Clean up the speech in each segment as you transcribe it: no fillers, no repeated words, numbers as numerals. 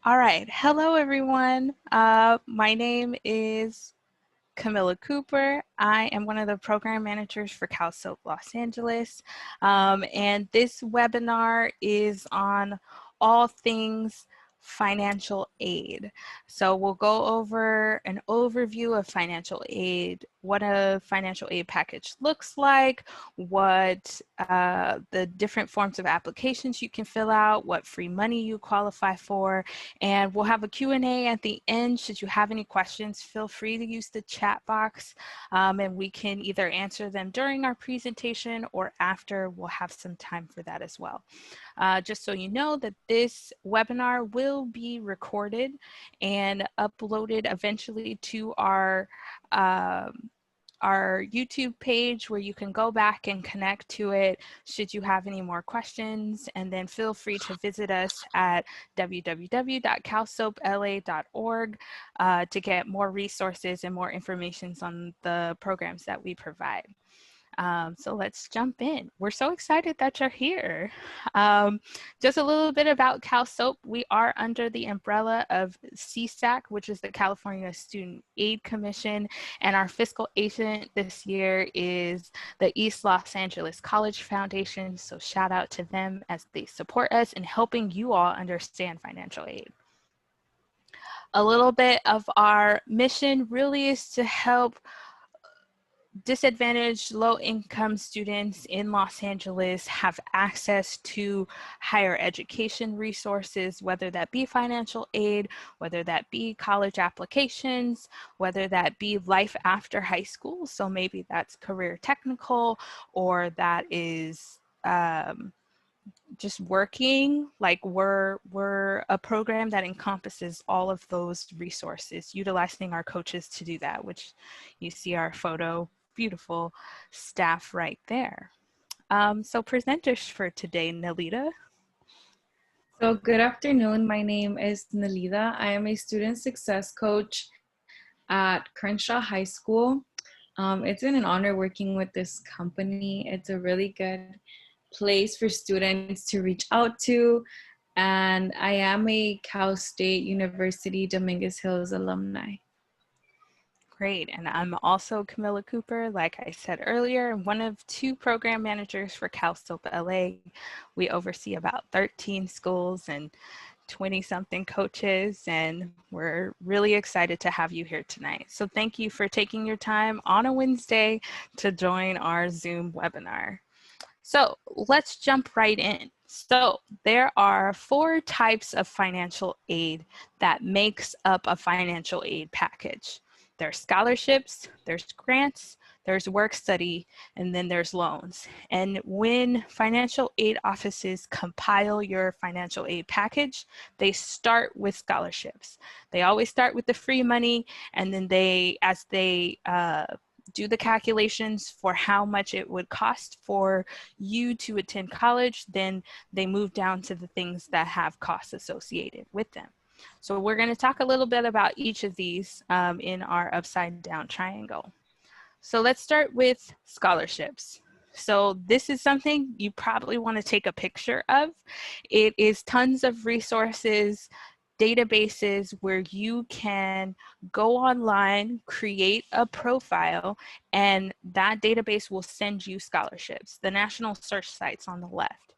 All right. Hello, everyone. My name is Camilla Cooper. I am one of the program managers for CalSoap Los Angeles. And this webinar is on all things financial aid. So we'll go over an overview of financial aid, what a financial aid package looks like, what the different forms of applications you can fill out, what free money you qualify for, and we'll have a Q&A at the end. Should you have any questions, feel free to use the chat box, and we can either answer them during our presentation or after. We'll have some time for that as well. Just so you know that this webinar will be recorded and uploaded eventually to our YouTube page, where you can go back and connect to it should you have any more questions. And then feel free to visit us at www.calsoapla.org to get more resources and more information on the programs that we provide. So let's jump in. We're so excited that you're here. Just a little bit about CalSoap. We are under the umbrella of CSAC, which is the California Student Aid Commission, and our fiscal agent this year is the East Los Angeles College Foundation. So shout out to them as they support us in helping you all understand financial aid. A little bit of our mission really is to help disadvantaged low-income students in Los Angeles have access to higher education resources, whether that be financial aid, whether that be college applications, whether that be life after high school. So maybe that's career technical, or that is just working. Like we're a program that encompasses all of those resources, utilizing our coaches to do that, which you see our photo, beautiful staff right there. So presenters for today, Nelita. So good afternoon. My name is Nelida. I am a student success coach at Crenshaw High School. It's been an honor working with this company. It's a really good place for students to reach out to. And I am a Cal State University Dominguez Hills alumni. Great, and I'm also Camilla Cooper, like I said earlier, one of two program managers for CalSoap LA. We oversee about 13 schools and 20-something coaches, and we're really excited to have you here tonight. So thank you for taking your time on a Wednesday to join our Zoom webinar. So let's jump right in. So there are 4 types of financial aid that makes up a financial aid package. There's scholarships, there's grants, there's work study, and then there's loans. And when financial aid offices compile your financial aid package, they start with scholarships. They always start with the free money, and then as they do the calculations for how much it would cost for you to attend college, then they move down to the things that have costs associated with them. So we're going to talk a little bit about each of these in our upside down triangle. So let's start with scholarships. So this is something you probably want to take a picture of. It is tons of resources, databases where you can go online, create a profile, and that database will send you scholarships. The national search site's on the left.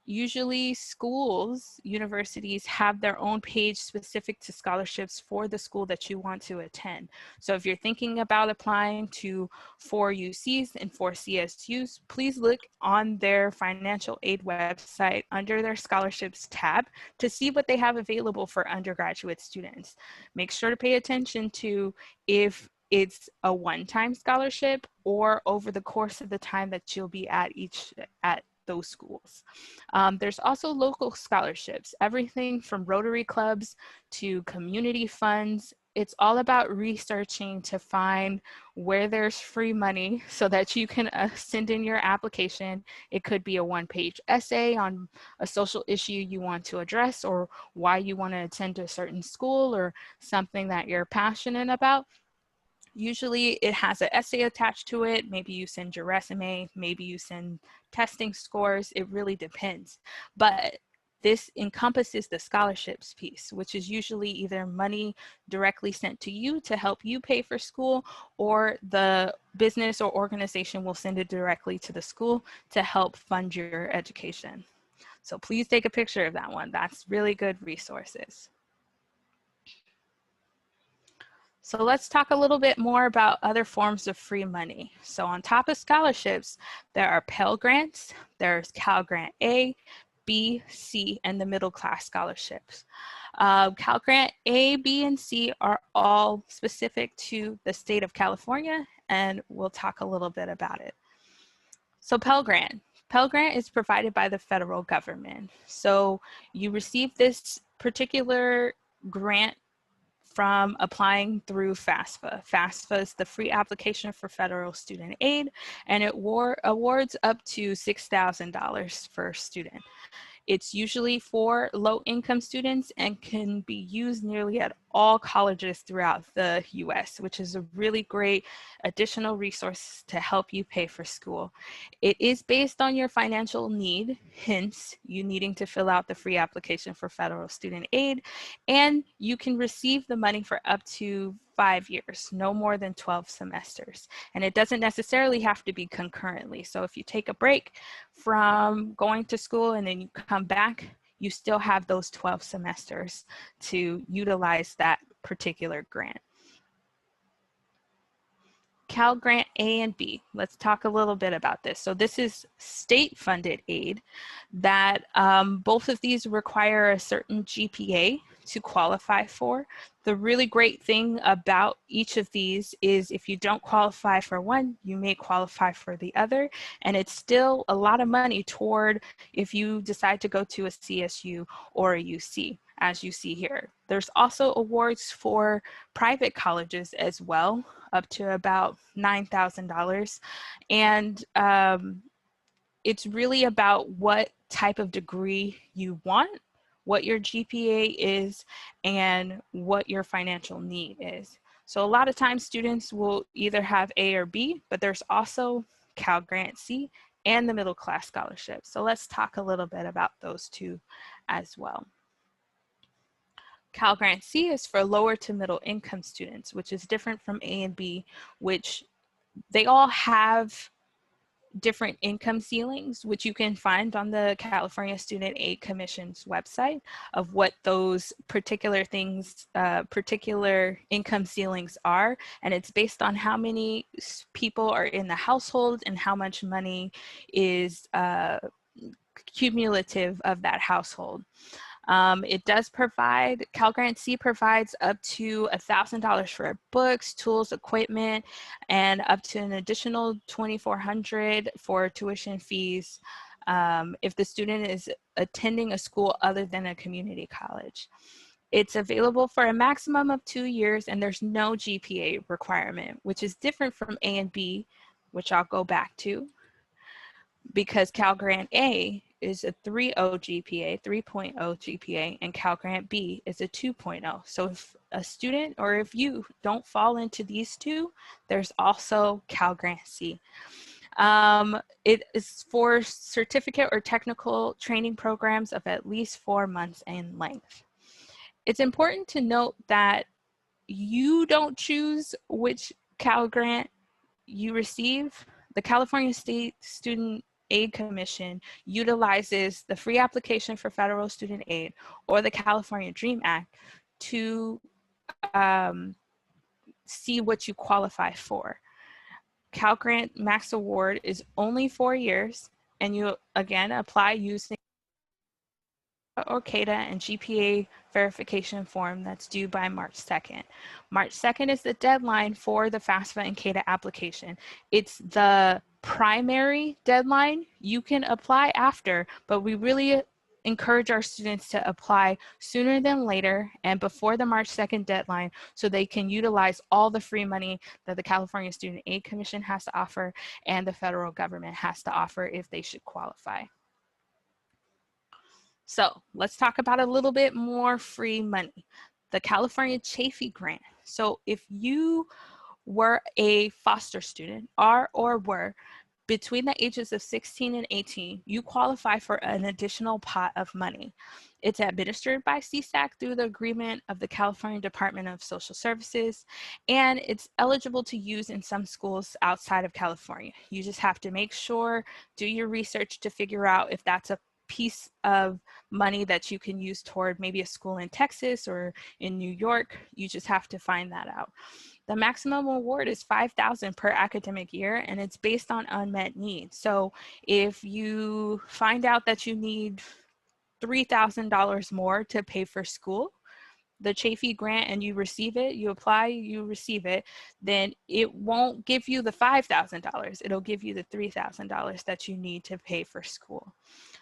Usually schools, universities have their own page specific to scholarships for the school that you want to attend. So if you're thinking about applying to 4 UCs and 4 CSUs, please look on their financial aid website under their scholarships tab to see what they have available for undergraduate students. Make sure to pay attention to if it's a one-time scholarship or over the course of the time that you'll be at those schools. There's also local scholarships, everything from Rotary clubs to community funds. It's all about researching to find where there's free money so that you can send in your application. It could be a one-page essay on a social issue you want to address, or why you want to attend a certain school, or something that you're passionate about. Usually it has an essay attached to it. Maybe you send your resume, maybe you send testing scores. It really depends. But this encompasses the scholarships piece, which is usually either money directly sent to you to help you pay for school, or the business or organization will send it directly to the school to help fund your education. So please take a picture of that one. That's really good resources. So let's talk a little bit more about other forms of free money. So on top of scholarships, there are Pell Grants, there's Cal Grant A, B, C, and the middle class scholarships. Cal Grant A, B, and C are all specific to the state of California, and we'll talk a little bit about it. So Pell Grant. Pell Grant is provided by the federal government. So you receive this particular grant from applying through FAFSA. FAFSA is the free application for federal student aid, and it awards up to $6,000 per student. It's usually for low-income students and can be used nearly at all colleges throughout the US, which is a really great additional resource to help you pay for school. It is based on your financial need, hence you needing to fill out the free application for federal student aid, and you can receive the money for up to 5 years, no more than 12 semesters. And it doesn't necessarily have to be concurrently. So if you take a break from going to school and then you come back, you still have those 12 semesters to utilize that particular grant. Cal Grant A and B. Let's talk a little bit about this. So this is state-funded aid that both of these require a certain GPA to qualify for. The really great thing about each of these is if you don't qualify for one, you may qualify for the other, and it's still a lot of money toward if you decide to go to a CSU or a UC, as you see here. There's also awards for private colleges as well, up to about $9,000. And it's really about what type of degree you want, what your GPA is, and what your financial need is. So a lot of times students will either have A or B, but there's also Cal Grant C and the middle class scholarship. So let's talk a little bit about those two as well. Cal Grant C is for lower to middle income students, which is different from A and B, which they all have different income ceilings, which you can find on the California Student Aid Commission's website of what those particular things, particular income ceilings are. And it's based on how many people are in the household and how much money is cumulative of that household. It does provide, Cal Grant C provides up to $1,000 for books, tools, equipment, and up to an additional $2,400 for tuition fees if the student is attending a school other than a community college. It's available for a maximum of 2 years, and there's no GPA requirement, which is different from A and B, which I'll go back to, because Cal Grant A is a 3.0 GPA, 3.0 GPA, and Cal Grant B is a 2.0. So if a student or if you don't fall into these two, there's also Cal Grant C. It is for certificate or technical training programs of at least 4 months in length. It's important to note that you don't choose which Cal Grant you receive. The California State Student Aid Commission utilizes the free application for federal student aid or the California DREAM Act to see what you qualify for. Cal Grant Max Award is only 4 years, and you again apply using or CADA and GPA verification form that's due by March 2nd. March 2nd is the deadline for the FAFSA and CADA application. It's the primary deadline. You can apply after, but we really encourage our students to apply sooner than later and before the March 2nd deadline so they can utilize all the free money that the California Student Aid Commission has to offer and the federal government has to offer if they should qualify. So let's talk about a little bit more free money. The California CHAFEE grant. So if you were a foster student, are or were, between the ages of 16 and 18, you qualify for an additional pot of money. It's administered by CSAC through the agreement of the California Department of Social Services, and it's eligible to use in some schools outside of California. You just have to make sure, do your research to figure out if that's a piece of money that you can use toward maybe a school in Texas or in New York. You just have to find that out. The maximum award is $5,000 per academic year, and it's based on unmet needs. So if you find out that you need $3,000 more to pay for school, the CHAFEE grant, and you receive it, you apply, you receive it, then it won't give you the $5,000. It'll give you the $3,000 that you need to pay for school.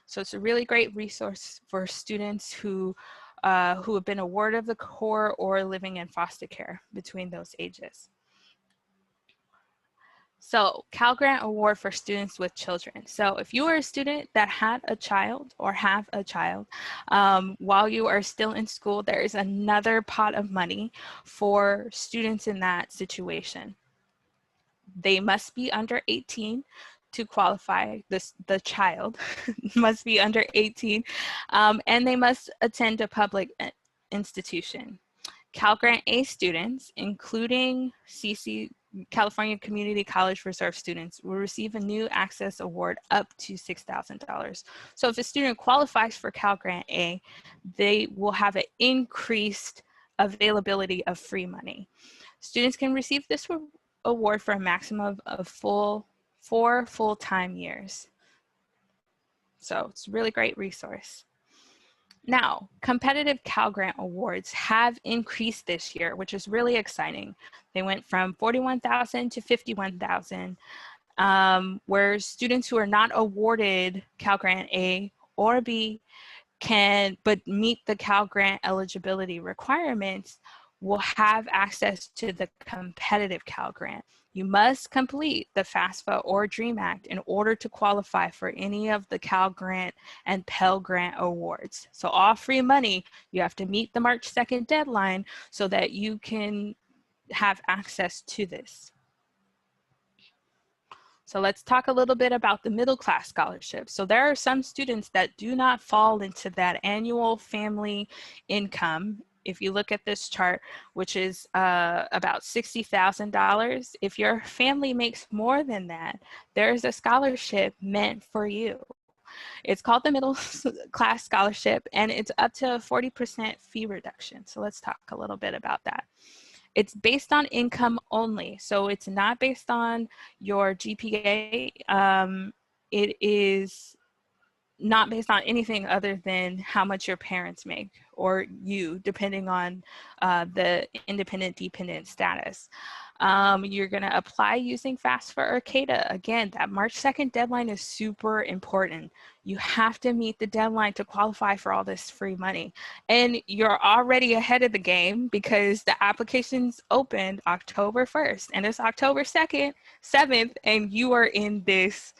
So it's a really great resource for students who have been awarded of the core or living in foster care between those ages. So Cal Grant Award for students with children. So if you are a student that had a child or have a child while you are still in school, there is another pot of money for students in that situation. They must be under 18 to qualify. The child must be under 18, and they must attend a public institution. Cal Grant A students, including California Community College Reserve students, will receive a new access award up to $6,000. So if a student qualifies for Cal Grant A, they will have an increased availability of free money. Students can receive this award for a maximum of 4 full-time years. So it's a really great resource. Now, competitive Cal Grant awards have increased this year, which is really exciting. They went from 41,000 to 51,000, where students who are not awarded Cal Grant A or B but meet the Cal Grant eligibility requirements will have access to the competitive Cal Grant. You must complete the FAFSA or DREAM Act in order to qualify for any of the Cal Grant and Pell Grant awards. So all free money, you have to meet the March 2nd deadline so that you can have access to this. So let's talk a little bit about the middle class scholarship. So there are some students that do not fall into that annual family income. If you look at this chart, which is about $60,000, if your family makes more than that, there's a scholarship meant for you. It's called the Middle Class Scholarship, and it's up to a 40% fee reduction. So let's talk a little bit about that. It's based on income only, so it's not based on your GPA. It is not based on anything other than how much your parents make, or you, depending on the independent-dependent status. You're gonna apply using FAFSA or CADA. Again, that March 2nd deadline is super important. You have to meet the deadline to qualify for all this free money. And you're already ahead of the game because the applications opened October 1st, and it's October 2nd, 7th, and you are in this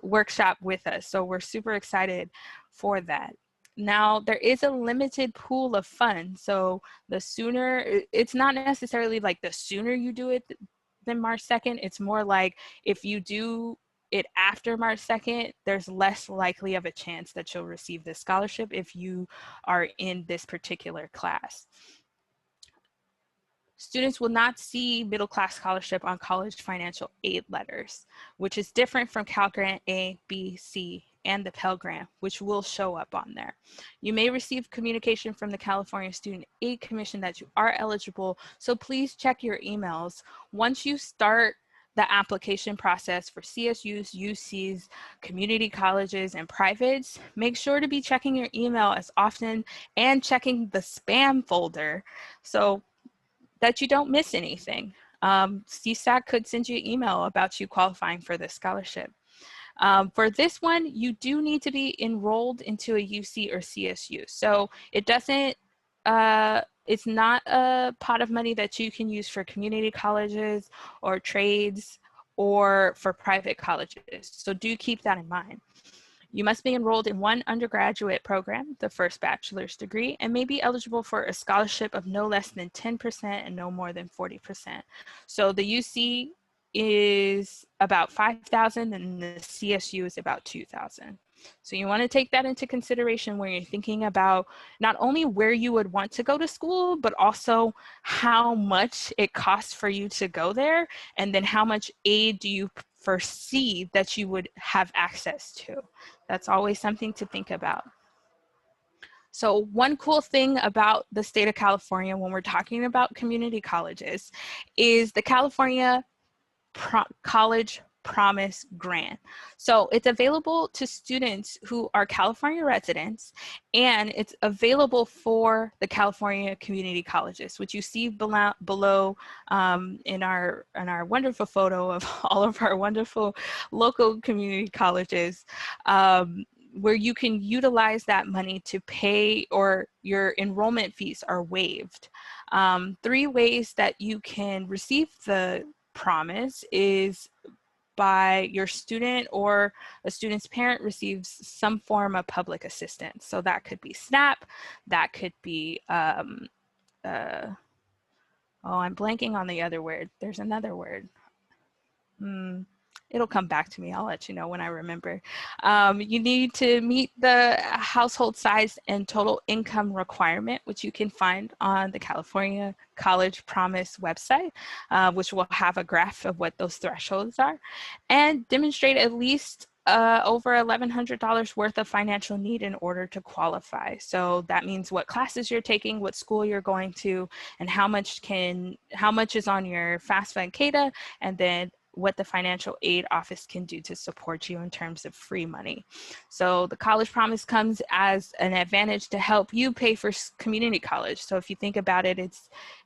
workshop with us. So we're super excited for that. Now, there is a limited pool of funds. So the sooner, it's not necessarily like the sooner you do it than March 2nd. It's more like if you do it after March 2nd, there's less likely of a chance that you'll receive this scholarship if you are in this particular class. Students will not see middle class scholarship on college financial aid letters, which is different from Cal Grant A, B, C, and the Pell Grant, which will show up on there. You may receive communication from the California Student Aid Commission that you are eligible, so please check your emails. Once you start the application process for CSUs, UCs, community colleges, and privates, make sure to be checking your email as often and checking the spam folder so that you don't miss anything. CSAC could send you an email about you qualifying for this scholarship. For this one, you do need to be enrolled into a UC or CSU. So it doesn't, it's not a pot of money that you can use for community colleges or trades or for private colleges. So do keep that in mind. You must be enrolled in one undergraduate program, the first bachelor's degree, and may be eligible for a scholarship of no less than 10% and no more than 40%. So the UC, is about 5,000 and the CSU is about 2,000. So you want to take that into consideration when you're thinking about not only where you would want to go to school, but also how much it costs for you to go there, and then how much aid do you foresee that you would have access to. That's always something to think about. So one cool thing about the state of California when we're talking about community colleges is the California College Promise Grant. So it's available to students who are California residents, and it's available for the California community colleges, which you see below in our wonderful photo of all of our wonderful local community colleges. Where you can utilize that money to pay, or your enrollment fees are waived. 3 ways that you can receive the promise is by your student or a student's parent receives some form of public assistance. So that could be SNAP, that could be, oh, I'm blanking on the other word. There's another word. It'll come back to me. I'll let you know when I remember. You need to meet the household size and total income requirement, which you can find on the California College Promise website, which will have a graph of what those thresholds are, and demonstrate at least over $1,100 worth of financial need in order to qualify. So that means what classes you're taking, what school you're going to, and how much is on your FAFSA and CADA, and then what the financial aid office can do to support you in terms of free money. So the College Promise comes as an advantage to help you pay for community college. So if you think about it,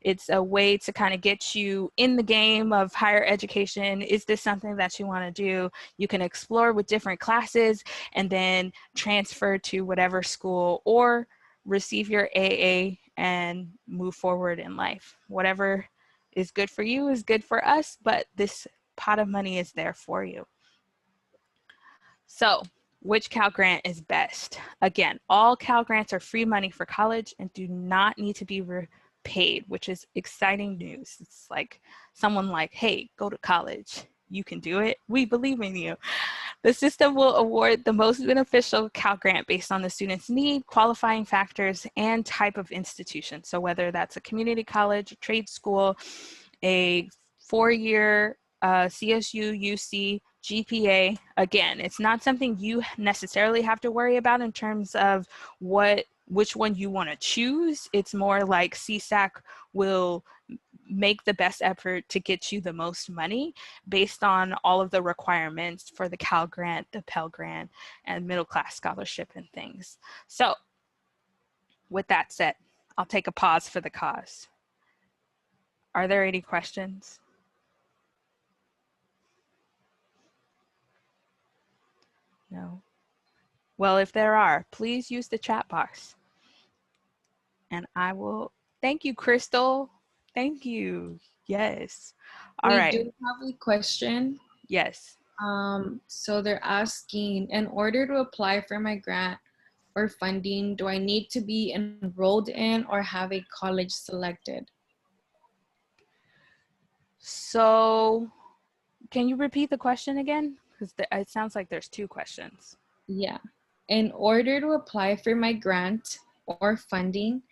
it's a way to kind of get you in the game of higher education. Is this something that you want to do? You can explore with different classes and then transfer to whatever school, or receive your AA and move forward in life. Whatever is good for you is good for us, but this pot of money is there for you. So which Cal Grant is best? Again, all Cal Grants are free money for college and do not need to be repaid, which is exciting news. It's like someone like, hey, go to college. You can do it. We believe in you. The system will award the most beneficial Cal Grant based on the student's need, qualifying factors, and type of institution. So whether that's a community college, a trade school, a 4-year CSU, UC, GPA, again, it's not something you necessarily have to worry about in terms of which one you want to choose. It's more like CSAC will make the best effort to get you the most money based on all of the requirements for the Cal Grant, the Pell Grant, and middle class scholarship and things. So with that said, I'll take a pause for the cause. Are there any questions? No. Well, if there are, please use the chat box. And I will, thank you, Crystal. Thank you. Yes. All right. We do have a question. Yes. So they're asking, in order to apply for my grant or funding, do I need to be enrolled in or have a college selected? So can you repeat the question again? Because it sounds like there's 2 questions. Yeah. In order to apply for my grant or funding,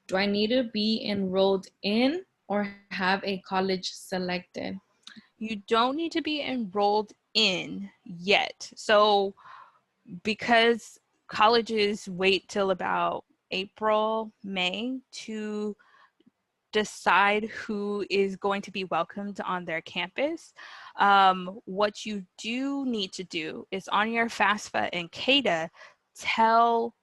do I need to be enrolled in or have a college selected? You don't need to be enrolled in yet. So because colleges wait till about April, May to decide who is going to be welcomed on their campus, what you do need to do is on your FAFSA and CADA, tell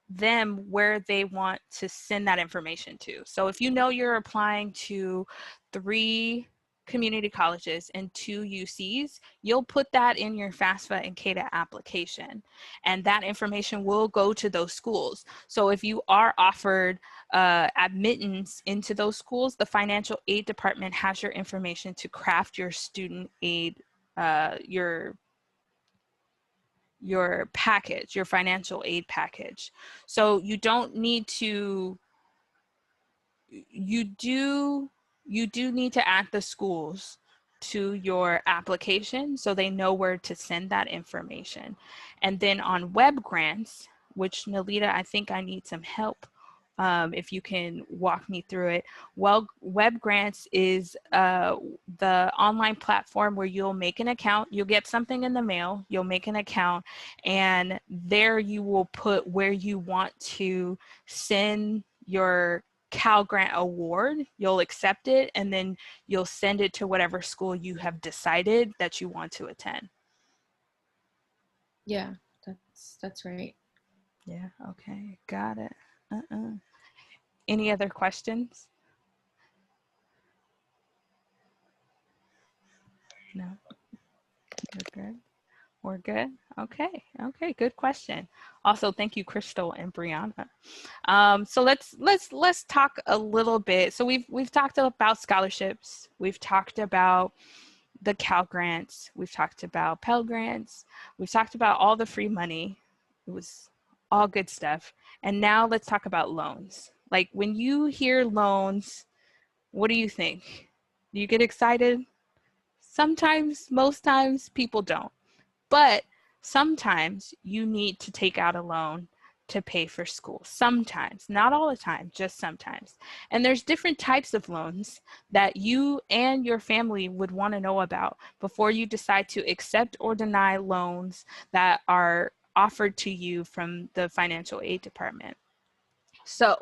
them where they want to send that information to. So if you know you're applying to 3 community colleges and 2 UCs, you'll put that in your FAFSA and CADA application, and that information will go to those schools. So if you are offered admittance into those schools, the financial aid department has your information to craft your student aid, your package, your financial aid package. So you don't need to, you do need to ask the schools to your application so they know where to send that information. And then on web grants, which Nalita, I think I need some help if you can walk me through it. Well, web grants is the online platform where you'll make an account, you'll get something in the mail, you'll make an account, and there you will put where you want to send your Cal Grant award. You'll accept it, and then you'll send it to whatever school you have decided that you want to attend. Yeah, that's right. Yeah, okay, got it. Any other questions? No, we're good. We're good. Okay. Okay. Good question. Also, thank you, Crystal and Brianna. So let's talk a little bit. So we've talked about scholarships. We've talked about the Cal grants. We've talked about Pell grants. We've talked about all the free money. It was all good stuff. And now let's talk about loans. Like when you hear loans, what do you think? Do you get excited? Sometimes, most times, people don't. But sometimes you need to take out a loan to pay for school. Sometimes, not all the time, just sometimes. And there's different types of loans that you and your family would want to know about before you decide to accept or deny loans that are offered to you from the financial aid department. So,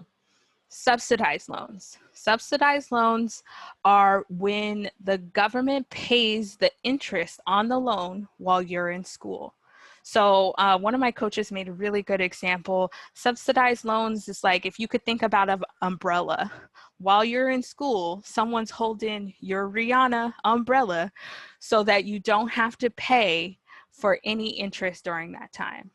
subsidized loans. Subsidized loans are when the government pays the interest on the loan while you're in school. So one of my coaches made a really good example. Subsidized loans is like if you could think about an umbrella. While you're in school, someone's holding your Rihanna umbrella so that you don't have to pay for any interest during that time.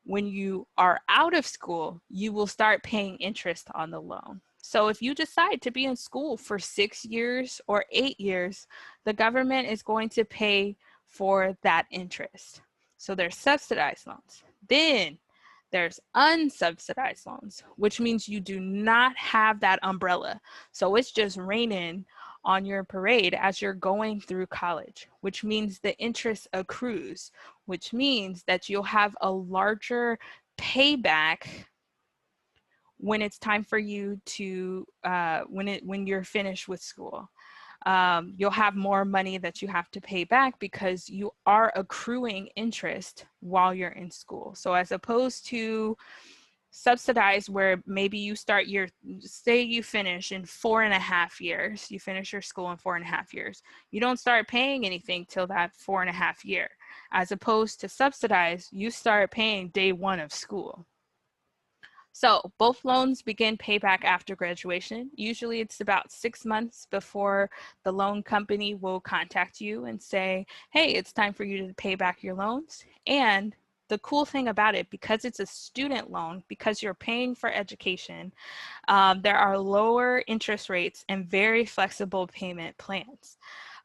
When you are out of school, you will start paying interest on the loan. So if you decide to be in school for 6 years or 8 years, the government is going to pay for that interest. So there's subsidized loans. Then there's unsubsidized loans, which means you do not have that umbrella. So it's just raining on your parade as you're going through college, which means the interest accrues, which means that you'll have a larger payback when it's time for you to, when you're finished with school. You'll have more money that you have to pay back because you are accruing interest while you're in school. So as opposed to subsidized where maybe you start your, say you finish in 4.5 years, you finish your school in 4.5 years, you don't start paying anything till that 4.5 year. As opposed to subsidized, you start paying day one of school. So both loans begin payback after graduation. Usually it's about 6 months before the loan company will contact you and say, hey, it's time for you to pay back your loans. And the cool thing about it, because it's a student loan, because you're paying for education, there are lower interest rates and very flexible payment plans.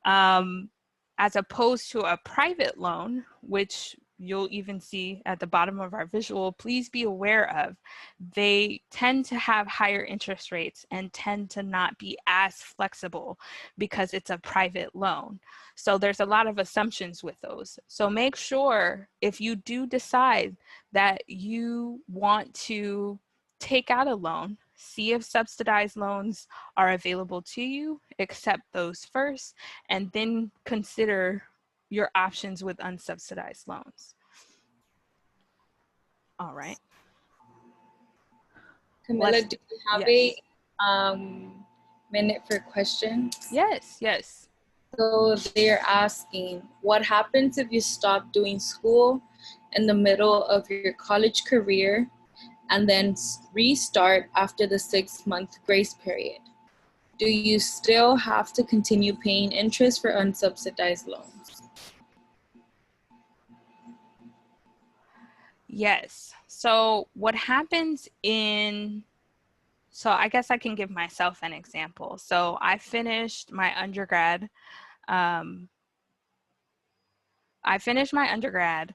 As opposed to a private loan, which you'll even see at the bottom of our visual, please be aware of, they tend to have higher interest rates and tend to not be as flexible because it's a private loan. So there's a lot of assumptions with those. So make sure if you do decide that you want to take out a loan, see if subsidized loans are available to you, accept those first, and then consider your options with unsubsidized loans. All right. Camilla, do you have yes. a minute for questions? Yes, yes. So they're asking, what happens if you stop doing school in the middle of your college career and then restart after the 6-month grace period? Do you still have to continue paying interest for unsubsidized loans? Yes. So what happens so I guess I can give myself an example. So I finished my undergrad. I finished my undergrad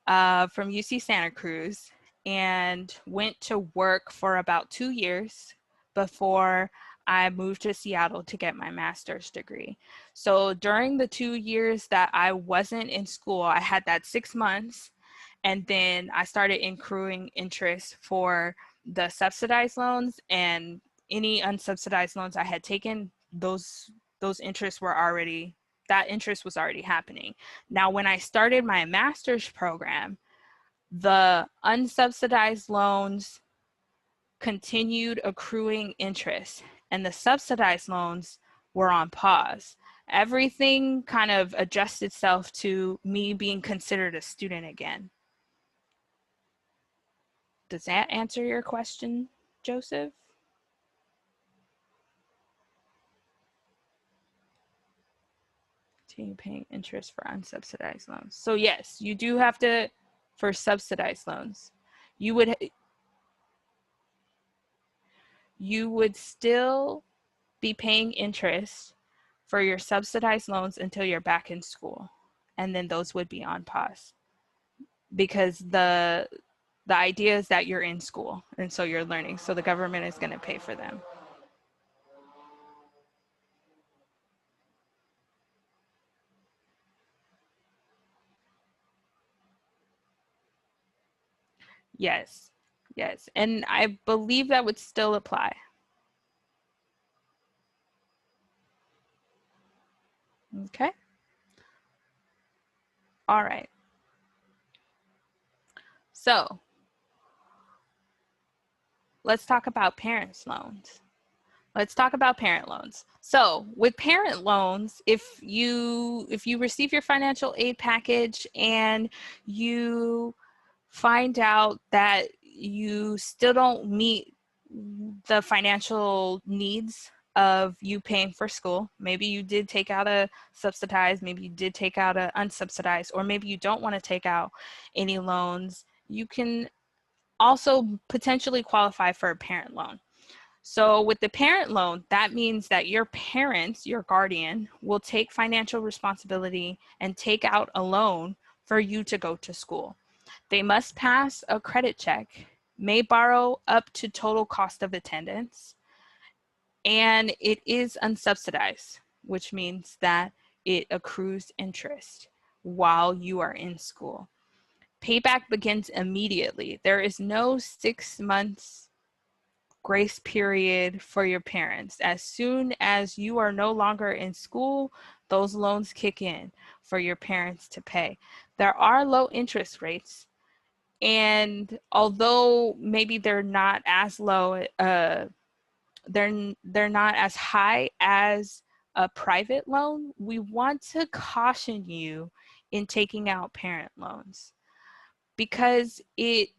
from UC Santa Cruz and went to work for about 2 years before I moved to Seattle to get my master's degree. So during the 2 years that I wasn't in school, I had that 6 months, and then I started accruing interest for the subsidized loans, and any unsubsidized loans I had taken, those interests were already, that interest was already happening. Now, when I started my master's program, the unsubsidized loans continued accruing interest and the subsidized loans were on pause. Everything kind of adjusted itself to me being considered a student again. Does that answer your question, Joseph? Continue paying interest for unsubsidized loans. So yes, you do have to, for subsidized loans, you would still be paying interest for your subsidized loans until you're back in school. And then those would be on pause because the idea is that you're in school and so you're learning. So the government is going to pay for them. Yes. Yes. And I believe that would still apply. Okay. All right. So let's talk about parents' loans. Let's talk about parent loans. So with parent loans, if you receive your financial aid package and you find out that you still don't meet the financial needs of you paying for school, maybe you did take out a subsidized, maybe you did take out a unsubsidized, or maybe you don't want to take out any loans, you can also potentially qualify for a parent loan. So with the parent loan, that means that your parents, your guardian, will take financial responsibility and take out a loan for you to go to school. They must pass a credit check, may borrow up to total cost of attendance, and it is unsubsidized, which means that it accrues interest while you are in school. Payback begins immediately. There is no 6 months grace period for your parents. As soon as you are no longer in school, those loans kick in for your parents to pay. There are low interest rates, and although maybe they're not as low, they're not as high as a private loan, we want to caution you in taking out parent loans because it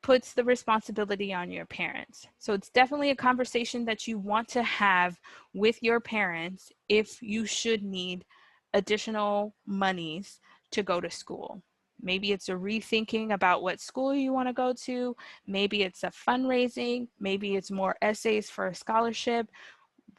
puts the responsibility on your parents. So it's definitely a conversation that you want to have with your parents if you should need additional monies to go to school. Maybe it's a rethinking about what school you want to go to. Maybe it's a fundraising. Maybe it's more essays for a scholarship.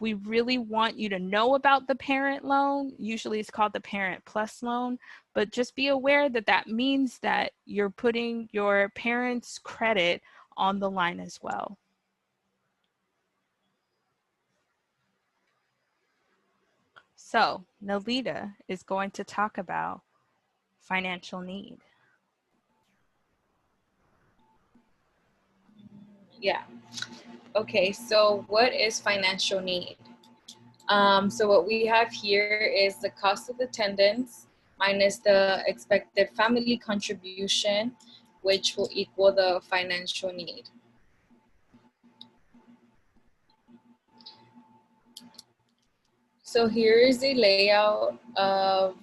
We really want you to know about the parent loan. Usually it's called the Parent Plus loan, but just be aware that that means that you're putting your parents' credit on the line as well. So Nalita is going to talk about financial need. Yeah. Okay, so what is financial need? So what we have here is the cost of attendance minus the expected family contribution, which will equal the financial need. So here is a layout of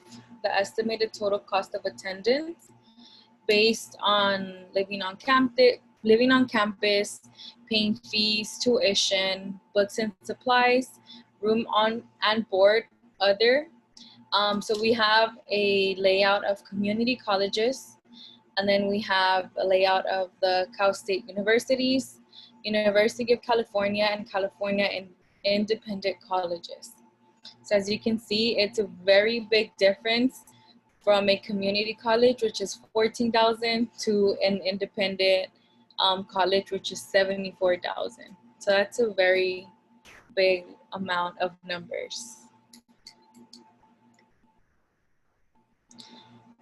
the estimated total cost of attendance based on living on campus, paying fees, tuition, books and supplies, room on and board, other. So we have a layout of community colleges, and then we have a layout of the Cal State universities, University of California, and California independent colleges. So as you can see, it's a very big difference from a community college, which is $14,000, to an independent college, which is $74,000. So that's a very big amount of numbers.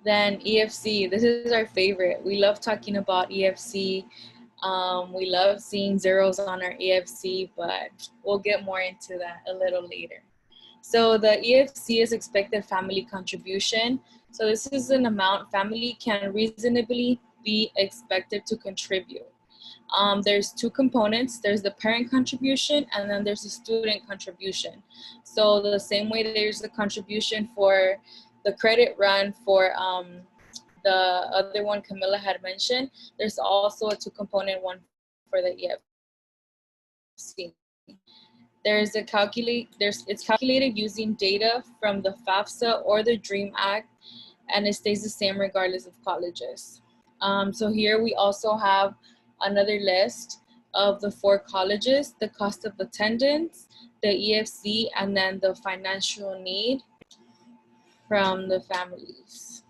Then EFC, this is our favorite. We love talking about EFC. We love seeing zeros on our EFC, but we'll get more into that a little later. So the EFC is expected family contribution. So this is an amount family can reasonably be expected to contribute. There's two components. There's the parent contribution and then there's the student contribution. So the same way there's the contribution for the credit run for the other one Camilla had mentioned, there's also a two component one for the EFC. It's calculated using data from the FAFSA or the DREAM Act, and it stays the same regardless of colleges. So here we also have another list of the 4 colleges, the cost of attendance, the EFC, and then the financial need from the families.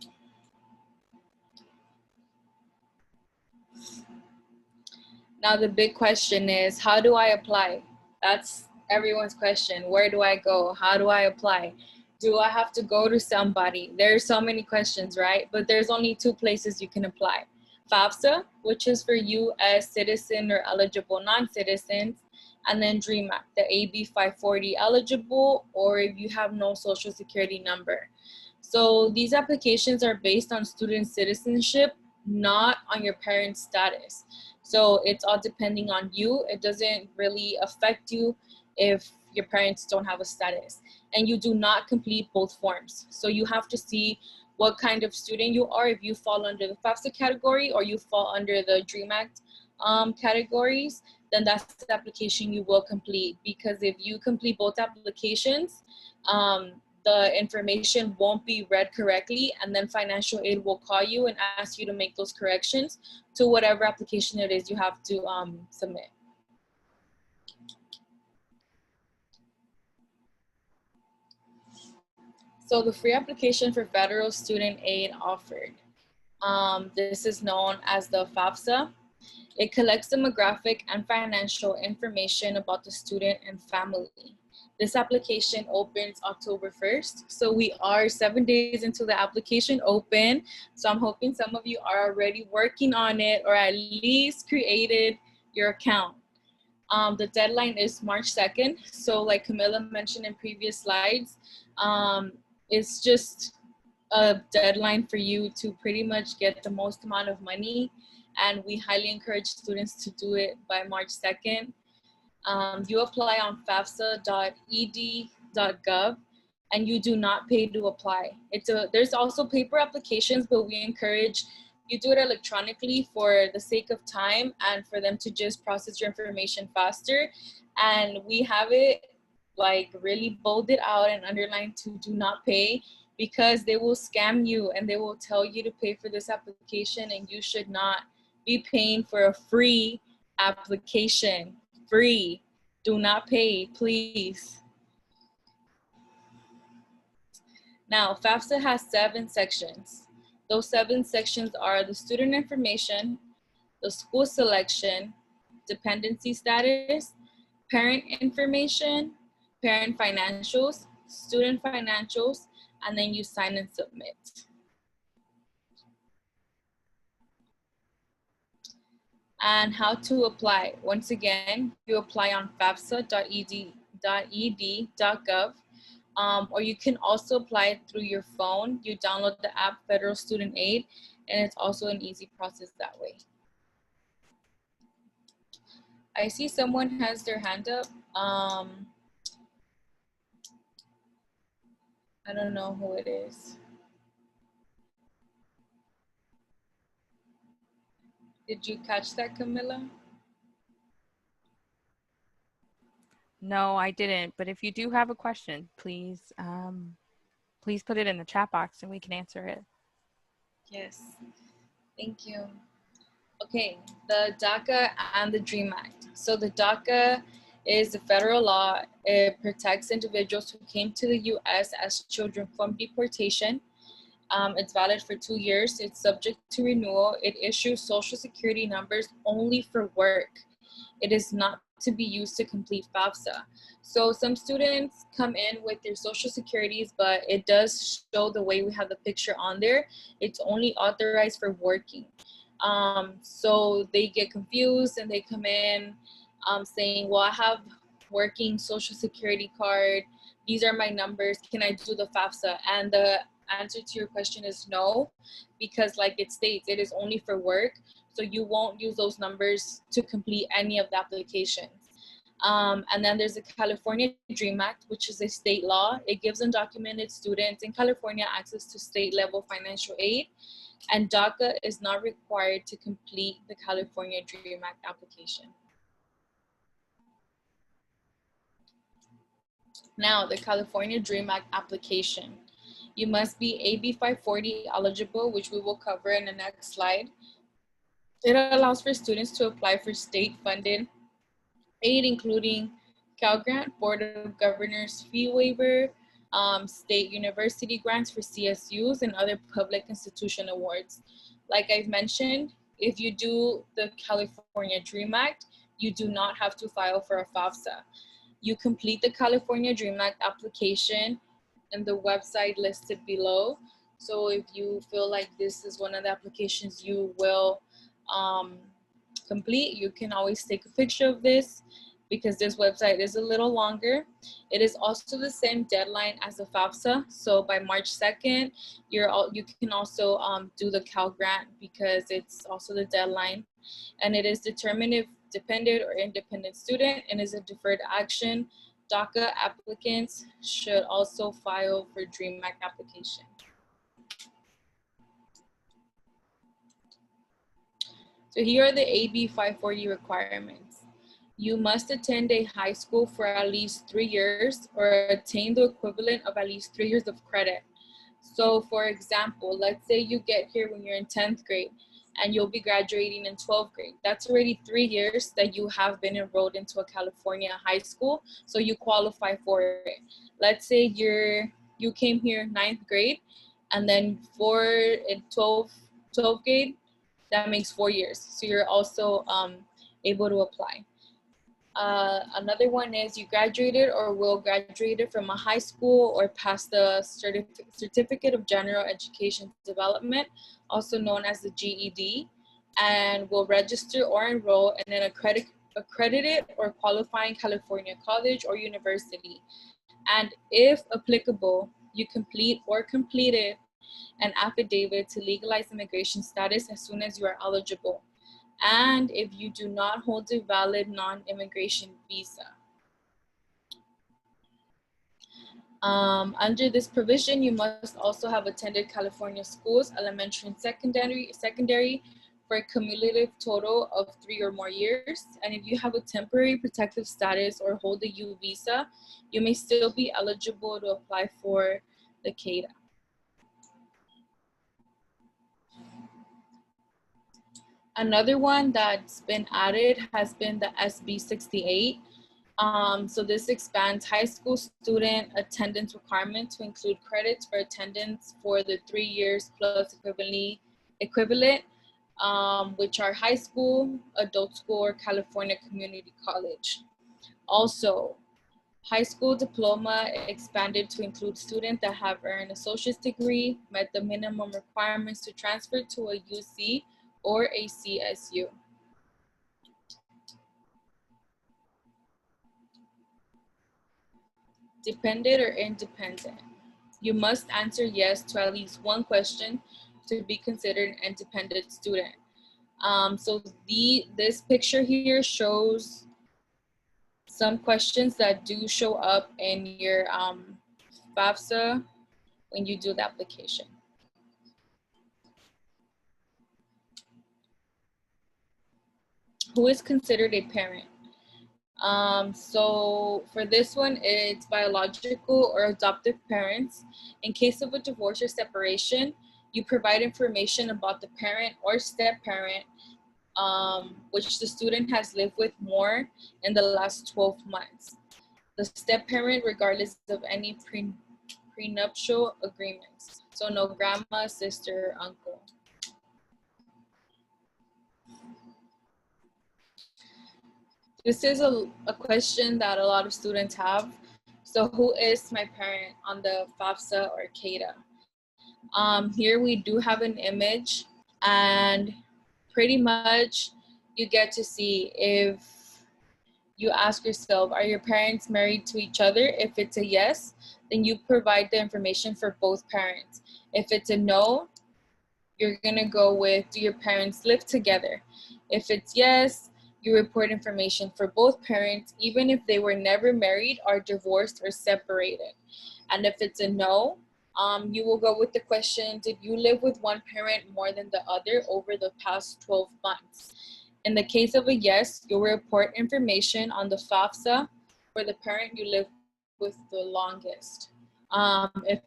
Now the big question is, how do I apply? That's everyone's question. Where do I go? How do I apply? Do I have to go to somebody? There's so many questions, right? But there's only 2 places you can apply. FAFSA, which is for you as citizen or eligible non-citizens, and then DREAM Act, the AB 540 eligible, or if you have no social security number. So these applications are based on student citizenship, not on your parent's status. So it's all depending on you. It doesn't really affect you if your parents don't have a status. And you do not complete both forms. So you have to see what kind of student you are, if you fall under the FAFSA category or you fall under the DREAM Act categories, then that's the application you will complete. Because if you complete both applications, the information won't be read correctly, and then financial aid will call you and ask you to make those corrections to whatever application it is you have to submit. So the free application for federal student aid offered. This is known as the FAFSA. It collects demographic and financial information about the student and family. This application opens October 1st. So we are 7 days into the application open. So I'm hoping some of you are already working on it or at least created your account. The deadline is March 2nd. So like Camilla mentioned in previous slides, it's just a deadline for you to pretty much get the most amount of money. And we highly encourage students to do it by March 2nd. You apply on fafsa.ed.gov and you do not pay to apply. There's also paper applications, but we encourage you do it electronically for the sake of time and for them to just process your information faster. And we have it like really bolded out and underlined to do not pay, because they will scam you and they will tell you to pay for this application, and you should not be paying for a free application. Free. Do not pay, please. Now, FAFSA has 7 sections. Those 7 sections are the student information, the school selection, dependency status, parent information, parent financials, student financials, and then you sign and submit. And how to apply. Once again, you apply on fafsa.ed.gov, or you can also apply it through your phone. You download the app Federal Student Aid, and it's also an easy process that way. I see someone has their hand up. I don't know who it is. Did you catch that, Camilla? No, I didn't. But if you do have a question, please put it in the chat box and we can answer it. Yes, thank you. Okay, the DACA and the DREAM Act. So the DACA is a federal law. It protects individuals who came to the U.S. as children from deportation. It's valid for 2 years. It's subject to renewal. It issues social security numbers only for work. It is not to be used to complete FAFSA. So some students come in with their social securities, but it does show the way we have the picture on there. It's only authorized for working. So they get confused and they come in saying, well, I have working social security card. These are my numbers. Can I do the FAFSA? And the answer to your question is no, because like it states, it is only for work. So you won't use those numbers to complete any of the applications. And then there's the California DREAM Act, which is a state law. It gives undocumented students in California access to state level financial aid. And DACA is not required to complete the California DREAM Act application. Now, the California DREAM Act application. You must be AB 540 eligible, which we will cover in the next slide. It allows for students to apply for state-funded aid, including Cal Grant, Board of Governors fee waiver, state university grants for CSUs, and other public institution awards. Like I've mentioned, if you do the California DREAM Act, you do not have to file for a FAFSA. You complete the California DREAM Act application in the website listed below. So if you feel like this is one of the applications you will complete, you can always take a picture of this because this website is a little longer. It is also the same deadline as the FAFSA. So by March 2nd, you can also do the Cal Grant because it's also the deadline. And it is determined if dependent or independent student and is a deferred action. DACA applicants should also file for DREAM Act application. So here are the AB 540 requirements. You must attend a high school for at least 3 years or attain the equivalent of at least 3 years of credit. So for example, let's say you get here when you're in 10th grade and you'll be graduating in 12th grade. That's already 3 years that you have been enrolled into a California high school, so you qualify for it. Let's say you came here 9th grade, and then for 12th grade, that makes 4 years. So you're also able to apply. Another one is you graduated or will graduated from a high school or passed the Certificate of General Education Development, also known as the GED, and will register or enroll in an accredited or qualifying California college or university. And if applicable, you complete or completed an affidavit to legalize immigration status as soon as you are eligible. And if you do not hold a valid non-immigration visa. Under this provision, you must also have attended California schools, elementary and secondary for a cumulative total of 3 or more years. And if you have a temporary protective status or hold a U visa, you may still be eligible to apply for the CADA. Another one that's been added has been the SB 68. So this expands high school student attendance requirement to include credits for attendance for the 3 years plus equivalent, which are high school, adult school, or California Community College. Also, high school diploma expanded to include students that have earned an associate's degree, met the minimum requirements to transfer to a UC or a CSU. Dependent or independent. You must answer yes to at least one question to be considered an independent student. So this picture here shows some questions that do show up in your FAFSA when you do the application. Who is considered a parent? So for this one, it's biological or adoptive parents. In case of a divorce or separation, you provide information about the parent or step-parent which the student has lived with more in the last 12 months. The step-parent regardless of any prenuptial agreements. So no grandma, sister, uncle. This is a question that a lot of students have. So who is my parent on the FAFSA or CADA? Here we do have an image, and pretty much you get to see if you ask yourself, are your parents married to each other? If it's a yes, then you provide the information for both parents. If it's a no, you're gonna go with, do your parents live together? If it's yes, you report information for both parents, even if they were never married, or divorced, or separated. And if it's a no, you will go with the question, did you live with one parent more than the other over the past 12 months? In the case of a yes, you'll report information on the FAFSA for the parent you live with the longest. If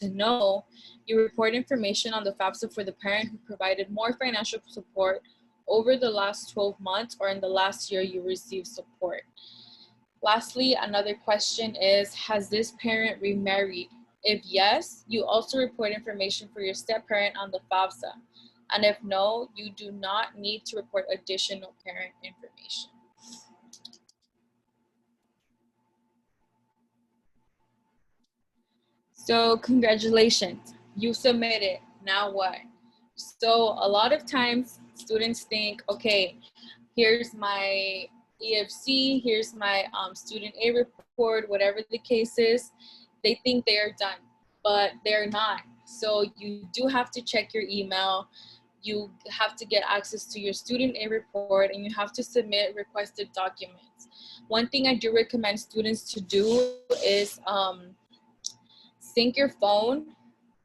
it's a no, you report information on the FAFSA for the parent who provided more financial support over the last 12 months or in the last year you received support. Lastly, another question is, has this parent remarried? If yes, you also report information for your step-parent on the FAFSA. And if no, you do not need to report additional parent information. So congratulations, you submitted, now what? So a lot of times students think, okay, here's my EFC, here's my student A report, whatever the case is. They think they are done, but they're not. So you do have to check your email. You have to get access to your student A report, and you have to submit requested documents. One thing I do recommend students to do is sync your phone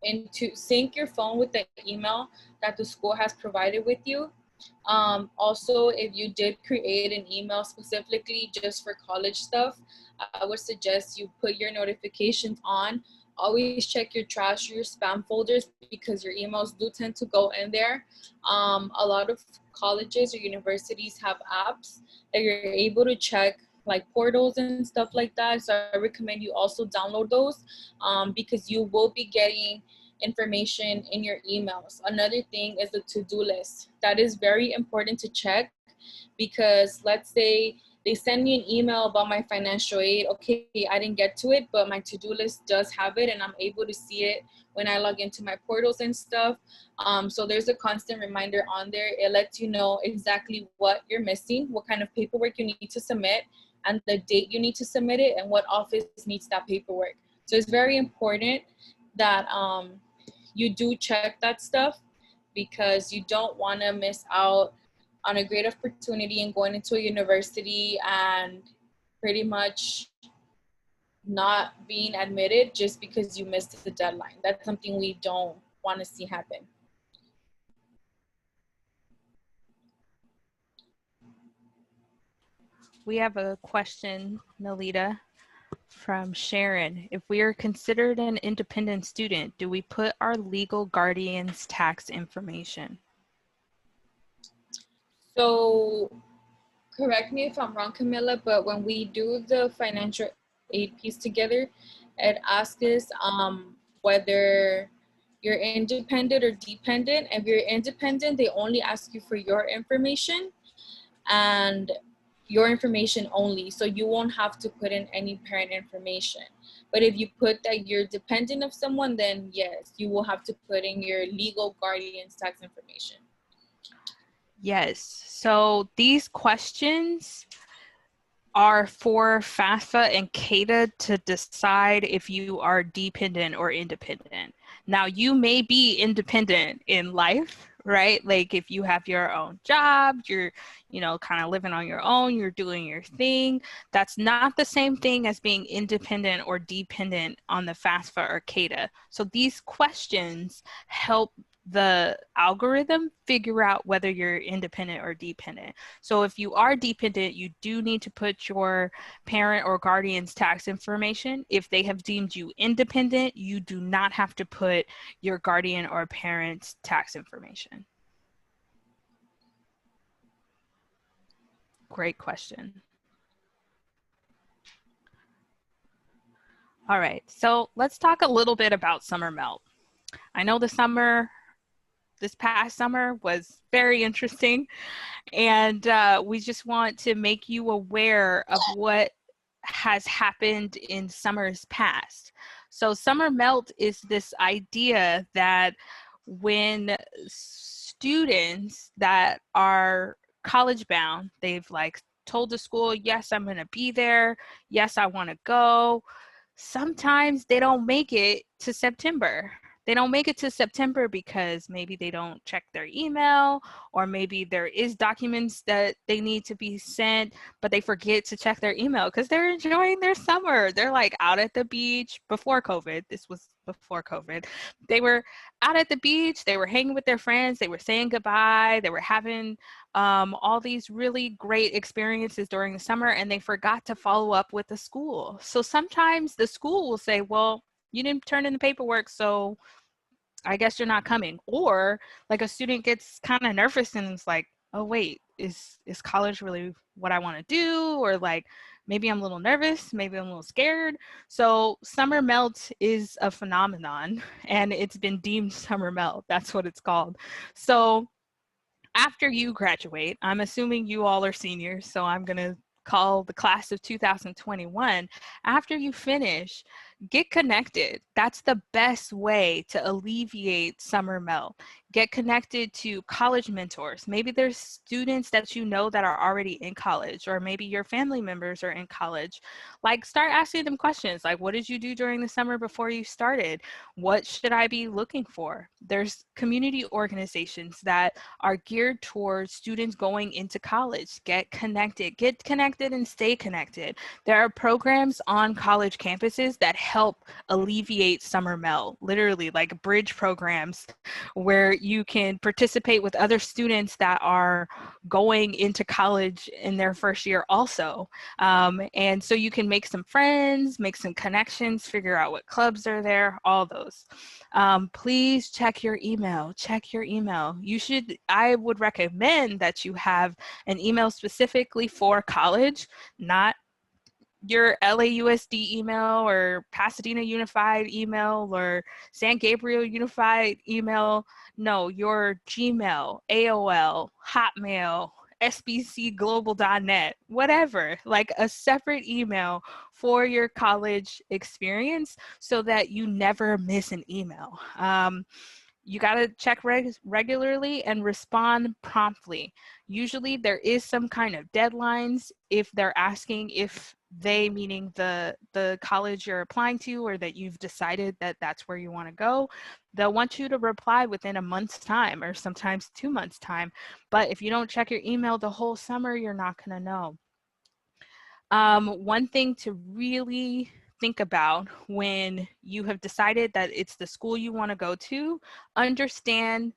with the email that the school has provided with you. Also, if you did create an email specifically just for college stuff, I would suggest you put your notifications on. Always check your trash or your spam folders because your emails do tend to go in there. A lot of colleges or universities have apps that you're able to check, like portals and stuff like that. So I recommend you also download those because you will be getting information in your emails. Another thing is the to-do list. That is very important to check because let's say they send me an email about my financial aid. Okay, I didn't get to it, but my to-do list does have it and I'm able to see it when I log into my portals and stuff. So there's a constant reminder on there. It lets you know exactly what you're missing, what kind of paperwork you need to submit, and the date you need to submit it, and what office needs that paperwork. So it's very important that you do check that stuff because you don't want to miss out on a great opportunity and going into a university and pretty much not being admitted just because you missed the deadline. That's something we don't want to see happen. We have a question, Melita, from Sharon. If we are considered an independent student, do we put our legal guardian's tax information? So correct me if I'm wrong, Camilla, but when we do the financial aid piece together, it asks us whether you're independent or dependent. If you're independent, they only ask you for your information and your information only. So you won't have to put in any parent information. But if you put that you're dependent of someone, then yes, you will have to put in your legal guardian's tax information. Yes, so these questions are for FAFSA and CADA to decide if you are dependent or independent. Now, you may be independent in life, right? Like if you have your own job, you're, kind of living on your own, you're doing your thing. That's not the same thing as being independent or dependent on the FAFSA or CADA. So these questions help the algorithm figure out whether you're independent or dependent. So if you are dependent, you do need to put your parent or guardian's tax information. If they have deemed you independent, you do not have to put your guardian or parent's tax information. Great question. All right, so let's talk a little bit about summer melt. I know the summer this past summer was very interesting. And we just want to make you aware of what has happened in summers past. So summer melt is this idea that when students that are college bound, they've like told the school, yes, I'm going to be there. Yes, I want to go. Sometimes they don't make it to September. They don't make it to September because maybe they don't check their email, or maybe there is documents that they need to be sent, but they forget to check their email because they're enjoying their summer. They're like out at the beach before COVID. This was before COVID. They were out at the beach. They were hanging with their friends. They were saying goodbye. They were having all these really great experiences during the summer, and they forgot to follow up with the school. So sometimes the school will say, well, you didn't turn in the paperwork, so I guess you're not coming. Or like a student gets kind of nervous and it's like, oh wait, is college really what I want to do? Or like, maybe I'm a little nervous, maybe I'm a little scared. So summer melt is a phenomenon, and it's been deemed summer melt. That's what it's called. So after you graduate, I'm assuming you all are seniors, so I'm going to call the class of 2021. After you finish, get connected. That's the best way to alleviate summer melt. Get connected to college mentors. Maybe there's students that you know that are already in college, or maybe your family members are in college. Like, start asking them questions like, what did you do during the summer before you started? What should I be looking for? There's community organizations that are geared towards students going into college. Get connected and stay connected. There are programs on college campuses that help alleviate summer melt, literally like bridge programs where you can participate with other students that are going into college in their first year also. And so you can make some friends, make some connections, figure out what clubs are there, all those. Please check your email. Check your email. I would recommend that you have an email specifically for college, not your LAUSD email or Pasadena Unified email or San Gabriel Unified email. No, your Gmail, AOL, Hotmail, sbcglobal.net, whatever, like a separate email for your college experience so that you never miss an email. You got to check regularly and respond promptly. Usually there is some kind of deadlines if they're asking if they, meaning the college you're applying to, or that you've decided that that's where you want to go, they'll want you to reply within a month's time or sometimes 2 months time. But if you don't check your email the whole summer, you're not going to know. One thing to really think about when you have decided that it's the school you want to go to, understand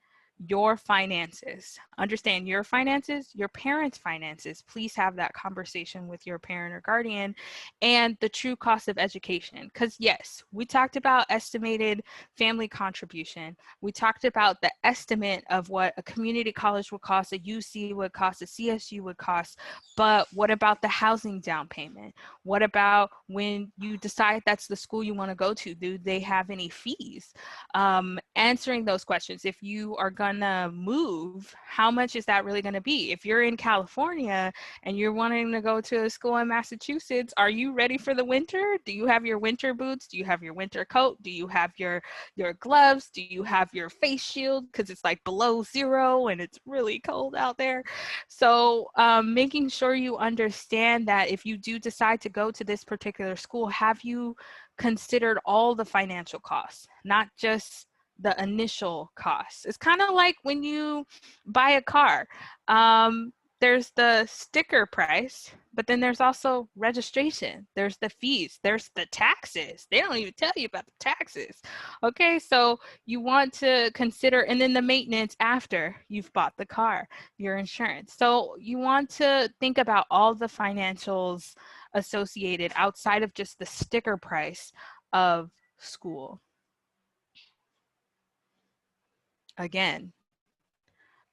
your finances. Understand your finances, your parents' finances. Please have that conversation with your parent or guardian, and the true cost of education. Because yes, we talked about estimated family contribution. We talked about the estimate of what a community college would cost, a UC would cost, a CSU would cost. But what about the housing down payment? What about when you decide that's the school you want to go to? Do they have any fees? Answering those questions. If you are gonna move, how much is that really gonna be? If you're in California and you're wanting to go to a school in Massachusetts, are you ready for the winter? Do you have your winter boots? Do you have your winter coat? Do you have your gloves? Do you have your face shield? Because it's like below zero and it's really cold out there. So making sure you understand that if you do decide to go to this particular school, have you considered all the financial costs, not just the initial costs? It's kind of like when you buy a car. There's the sticker price, but then there's also registration. There's the fees. There's the taxes. They don't even tell you about the taxes. Okay, so you want to consider, and then the maintenance after you've bought the car, your insurance. So you want to think about all the financials associated outside of just the sticker price of school. Again,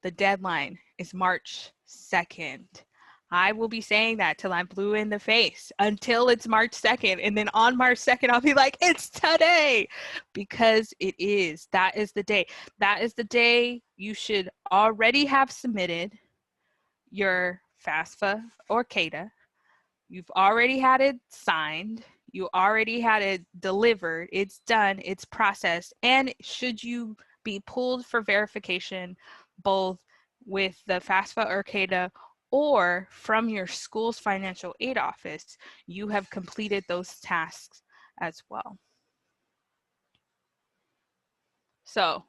the deadline is March 2nd. I will be saying that till I'm blue in the face until it's March 2nd. And then on March 2nd, I'll be like, it's today, because it is. That is the day. That is the day you should already have submitted your FAFSA or CADA. You've already had it signed. You already had it delivered. It's done. It's processed. And should you be pulled for verification, both with the FAFSA or CADA or from your school's financial aid office, you have completed those tasks as well. So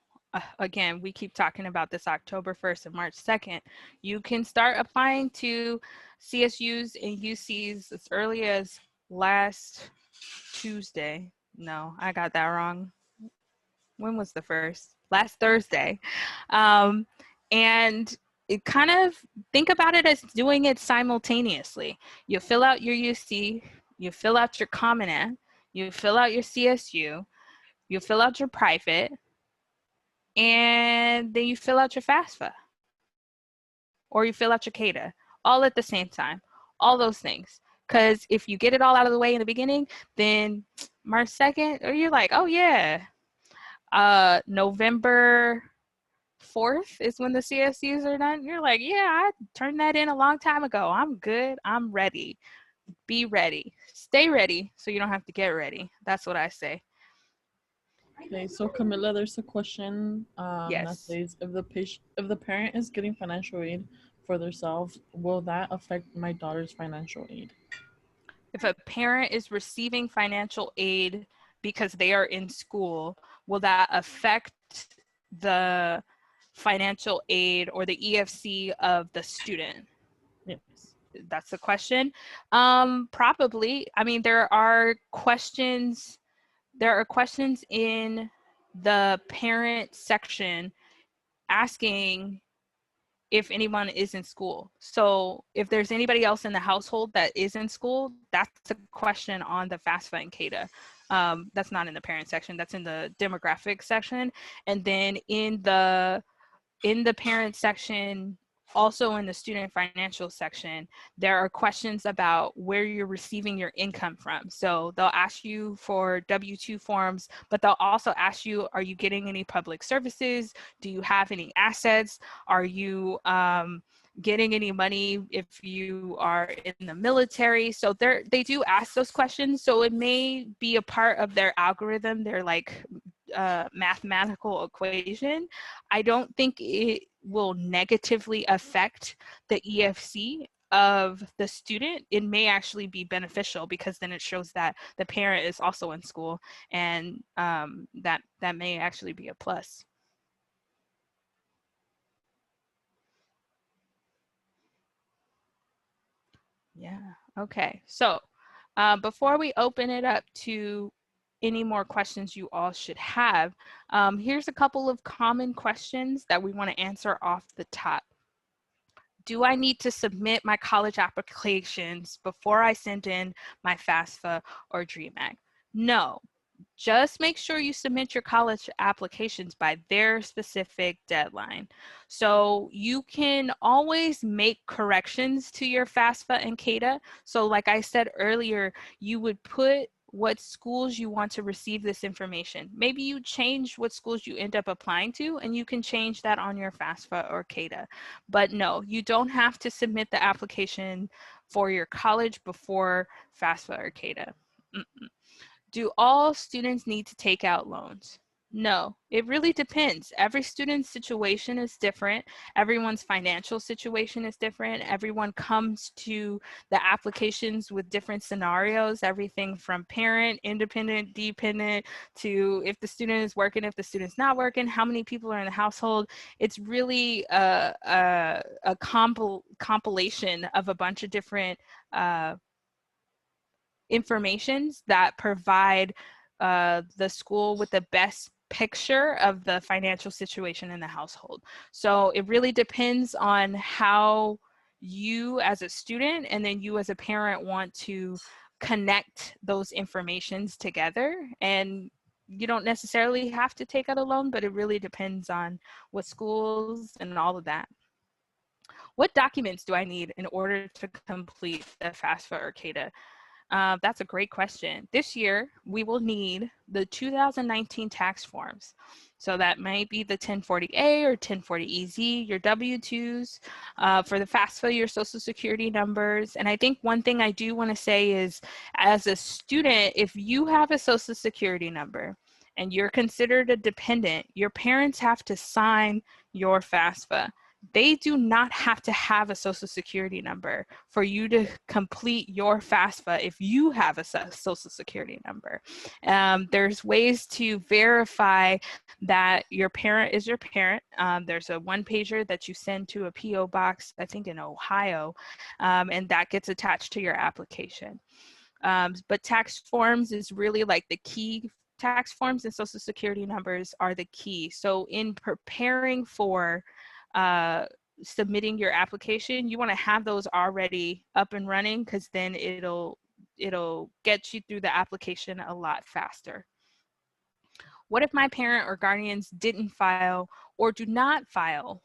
again, we keep talking about this October 1st and March 2nd. You can start applying to CSUs and UCs as early as last Tuesday. No, I got that wrong. When was the first? Last Thursday. And it kind of think about it as doing it simultaneously. You fill out your UC, you fill out your Common App, you fill out your CSU, you fill out your private, and then you fill out your FAFSA or you fill out your CADA all at the same time, all those things. Because if you get it all out of the way in the beginning, then March 2nd, or you're like, oh yeah, November 4th is when the CSUs are done. You're like, yeah, I turned that in a long time ago. I'm good. I'm ready. Be ready. Stay ready so you don't have to get ready. That's what I say. Okay, so Camilla, there's a question that Yes. says, if the parent is getting financial aid for themselves, will that affect my daughter's financial aid? If a parent is receiving financial aid because they are in school, will that affect the financial aid or the EFC of the student? Yes. That's the question. Probably. I mean, there are questions in the parent section asking if anyone is in school. So if there's anybody else in the household that is in school, that's a question on the FAFSA and CADA. That's not in the parent section, that's in the demographic section. And then in the parent section, also in the student financial section, there are questions about where you're receiving your income from. So they'll ask you for W-2 forms, but they'll also ask you, are you getting any public services? Do you have any assets? Are you getting any money if you are in the military? So they do ask those questions. So it may be a part of their algorithm, their like mathematical equation. I don't think it will negatively affect the EFC of the student. It may actually be beneficial because then it shows that the parent is also in school, and that may actually be a plus. Yeah, okay. So before we open it up to any more questions you all should have, here's a couple of common questions that we want to answer off the top. Do I need to submit my college applications before I send in my FAFSA or DREAM-ACT? No. Just make sure you submit your college applications by their specific deadline. So you can always make corrections to your FAFSA and CADA. So like I said earlier, you would put what schools you want to receive this information. Maybe you change what schools you end up applying to, and you can change that on your FAFSA or CADA. But no, you don't have to submit the application for your college before FAFSA or CADA. Do all students need to take out loans? No, it really depends. Every student's situation is different. Everyone's financial situation is different. Everyone comes to the applications with different scenarios, everything from parent, independent, dependent, to if the student is working, if the student's not working, how many people are in the household. It's really a compilation of a bunch of different informations that provide the school with the best picture of the financial situation in the household. So it really depends on how you as a student and then you as a parent want to connect those informations together. And you don't necessarily have to take out a loan, but it really depends on what schools and all of that. What documents do I need in order to complete the FAFSA or CADA? That's a great question. This year, we will need the 2019 tax forms. So that might be the 1040A or 1040EZ, your W-2s, for the FAFSA, your social security numbers. And I think one thing I do want to say is, as a student, if you have a social security number and you're considered a dependent, your parents have to sign your FAFSA. They do not have to have a social security number for you to complete your FAFSA if you have a social security number. There's ways to verify that your parent is your parent. There's a one-pager that you send to a P.O. box, I think in Ohio, and that gets attached to your application. But tax forms is really like the key. Tax forms and social security numbers are the key. So in preparing for submitting your application, you want to have those already up and running, because then it'll get you through the application a lot faster. What if my parent or guardians didn't file or do not file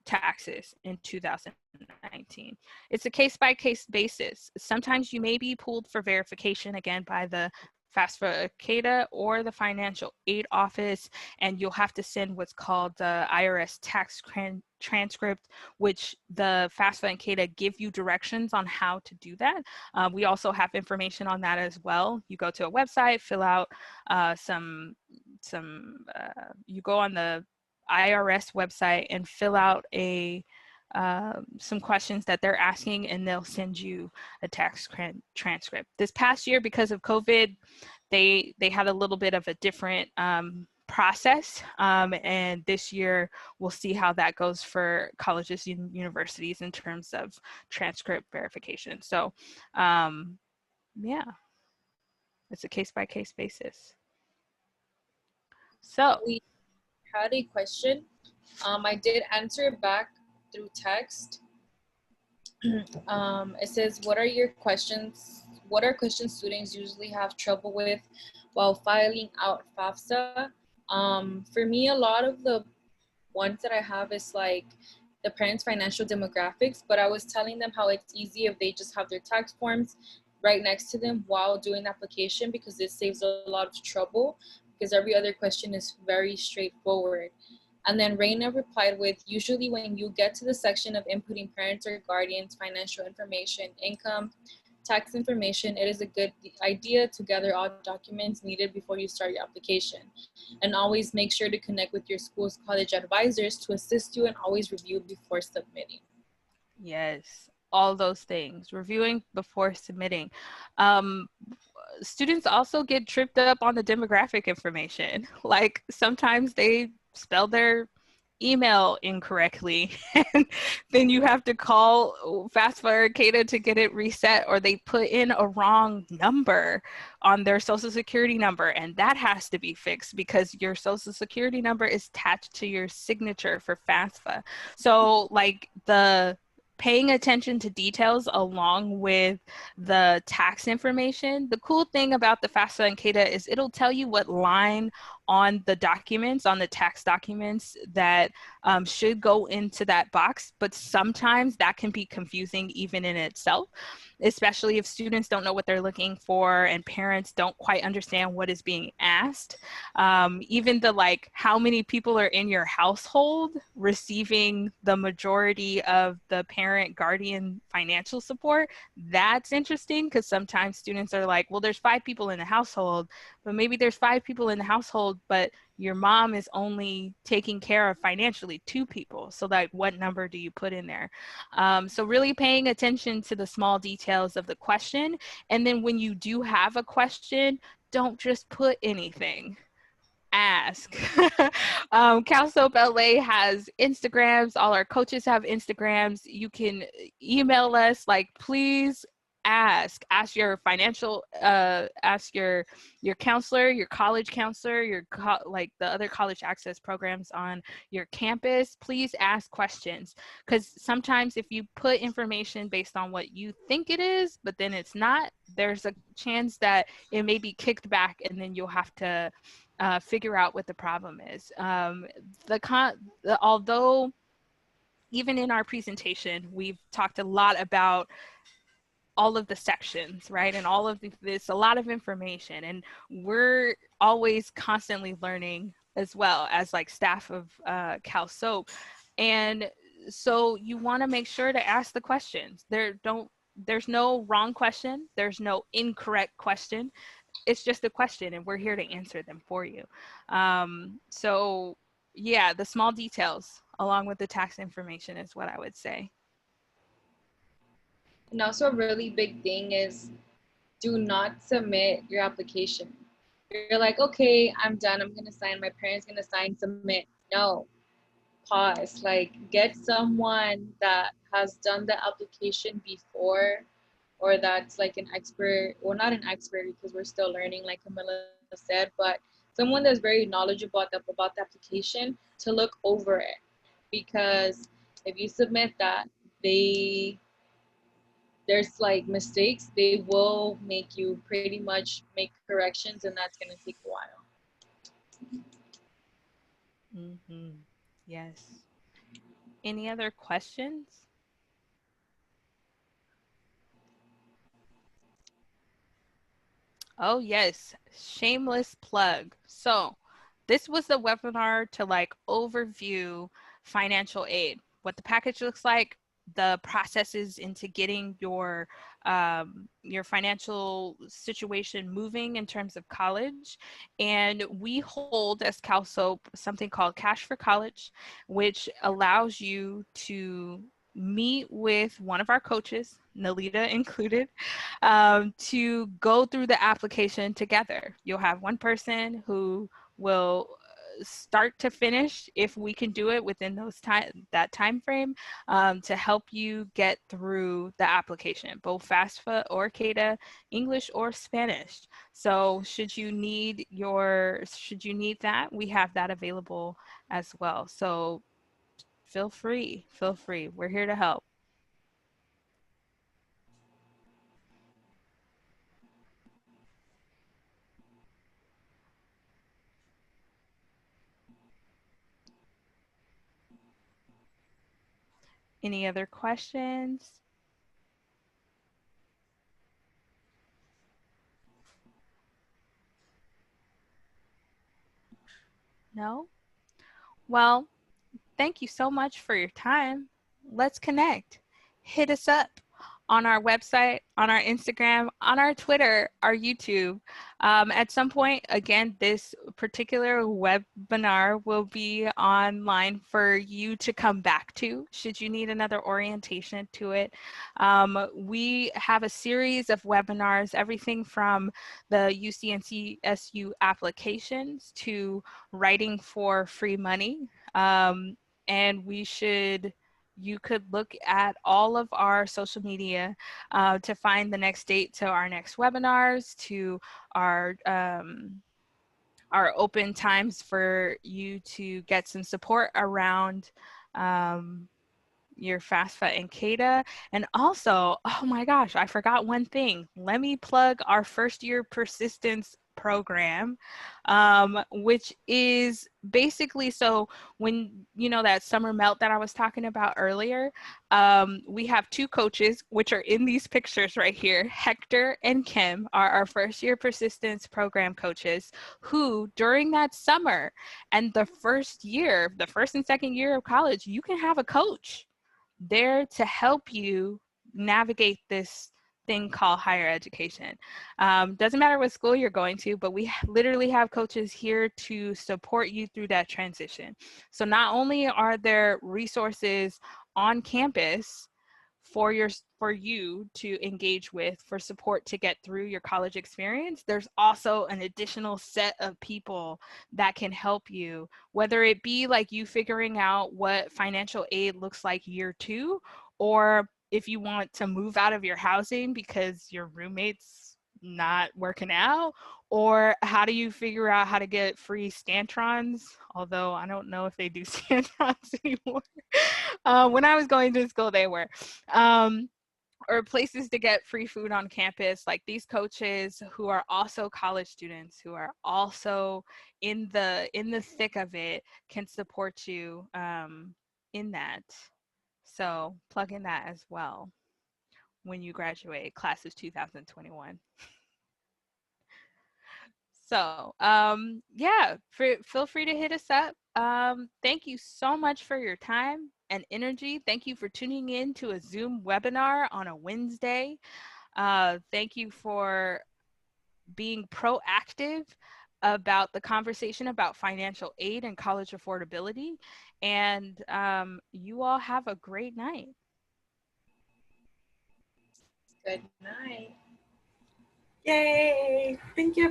taxes in 2019? It's a case-by-case basis. Sometimes you may be pulled for verification again by the FAFSA CADA or the financial aid office, and you'll have to send what's called the IRS tax transcript, which the FAFSA and CADA give you directions on how to do that. We also have information on that as well. You go to a website, fill out you go on the IRS website and fill out some questions that they're asking, and they'll send you a tax transcript. This past year, because of COVID, they had a little bit of a different process, and this year we'll see how that goes for colleges and universities in terms of transcript verification. So yeah, it's a case-by-case basis. So we had a question. I did answer it back through text. It says, what are questions students usually have trouble with while filing out FAFSA? For me, a lot of the ones that I have is like the parents' financial demographics, but I was telling them how it's easy if they just have their tax forms right next to them while doing the application, because it saves a lot of trouble, because every other question is very straightforward. And then Raina replied with, usually when you get to the section of inputting parents or guardians' financial information, income, tax information, it is a good idea to gather all documents needed before you start your application. And always make sure to connect with your school's college advisors to assist you, and always review before submitting. Yes, all those things, reviewing before submitting. Students also get tripped up on the demographic information. Like sometimes they spell their email incorrectly, and then you have to call FAFSA or CADA to get it reset, or they put in a wrong number on their social security number, and that has to be fixed because your social security number is attached to your signature for FAFSA. So like the paying attention to details along with the tax information. The cool thing about the FAFSA and CADA is it'll tell you what line on the documents, on the tax documents, that should go into that box, but sometimes that can be confusing even in itself, especially if students don't know what they're looking for and parents don't quite understand what is being asked. Even the like how many people are in your household receiving the majority of the parent guardian financial support, that's interesting, because sometimes students are like, well, there's 5 people in the household, but maybe there's 5 people in the household, but your mom is only taking care of financially 2 people. So like, what number do you put in there? So really paying attention to the small details of the question. And then when you do have a question, don't just put anything. Ask. CalSoap LA has Instagrams. All our coaches have Instagrams. You can email us, like, please ask your financial, ask your counselor, your college counselor, like the other college access programs on your campus. Please ask questions, because sometimes if you put information based on what you think it is, but then it's not, there's a chance that it may be kicked back, and then you'll have to figure out what the problem is. Although even in our presentation, we've talked a lot about all of the sections, right? And all of this, a lot of information. And we're always constantly learning as well as like staff of Cal Soap. And so you want to make sure to ask the questions. There's no wrong question. There's no incorrect question. It's just a question, and we're here to answer them for you. So yeah, the small details along with the tax information is what I would say. And also a really big thing is do not submit your application. You're like, okay, I'm done. I'm going to sign. My parents going to sign, submit. No, pause. Like, get someone that has done the application before, or that's like an expert, well, not an expert because we're still learning, like Camilla said, but someone that's very knowledgeable about the application to look over it. Because if you submit that, there's like mistakes, they will make you pretty much make corrections, and that's going to take a while. Mm-hmm. Yes. Any other questions? Oh yes, shameless plug. So this was the webinar to like overview financial aid, what the package looks like, the processes into getting your financial situation moving in terms of college. And we hold as CalSoap something called Cash for College, which allows you to meet with one of our coaches, Nalita included, to go through the application together. You'll have one person who will start to finish, if we can do it within that time frame, to help you get through the application, both FAFSA or CADA, English or Spanish. So should you need that, we have that available as well. So feel free. We're here to help. Any other questions? No? Well, thank you so much for your time. Let's connect. Hit us up on our website, on our Instagram, on our Twitter, our YouTube. At some point, again, this particular webinar will be online for you to come back to should you need another orientation to it. We have a series of webinars, everything from the UCNCSU applications to writing for free money. And you could look at all of our social media to find the next date to our next webinars, to our open times for you to get some support around your FAFSA and CADA. And also, oh my gosh, I forgot one thing. Let me plug our first year persistence program, which is basically, so when that summer melt that I was talking about earlier, we have two coaches which are in these pictures right here. Hector and Kim are our first year persistence program coaches, who during that summer and the first and second year of college, you can have a coach there to help you navigate this thing called higher education. Doesn't matter what school you're going to, but we literally have coaches here to support you through that transition. So not only are there resources on campus for you to engage with for support to get through your college experience, there's also an additional set of people that can help you, whether it be like you figuring out what financial aid looks like year 2, or if you want to move out of your housing because your roommate's not working out, or how do you figure out how to get free Scantrons, although I don't know if they do Scantrons anymore. When I was going to school, they were. Or places to get free food on campus. Like, these coaches who are also college students, who are also in the thick of it, can support you in that. So plug in that as well when you graduate, class of 2021. So yeah, feel free to hit us up. Thank you so much for your time and energy. Thank you for tuning in to a Zoom webinar on a Wednesday. Thank you for being proactive about the conversation about financial aid and college affordability. And you all have a great night. Good night. Yay! Thank you.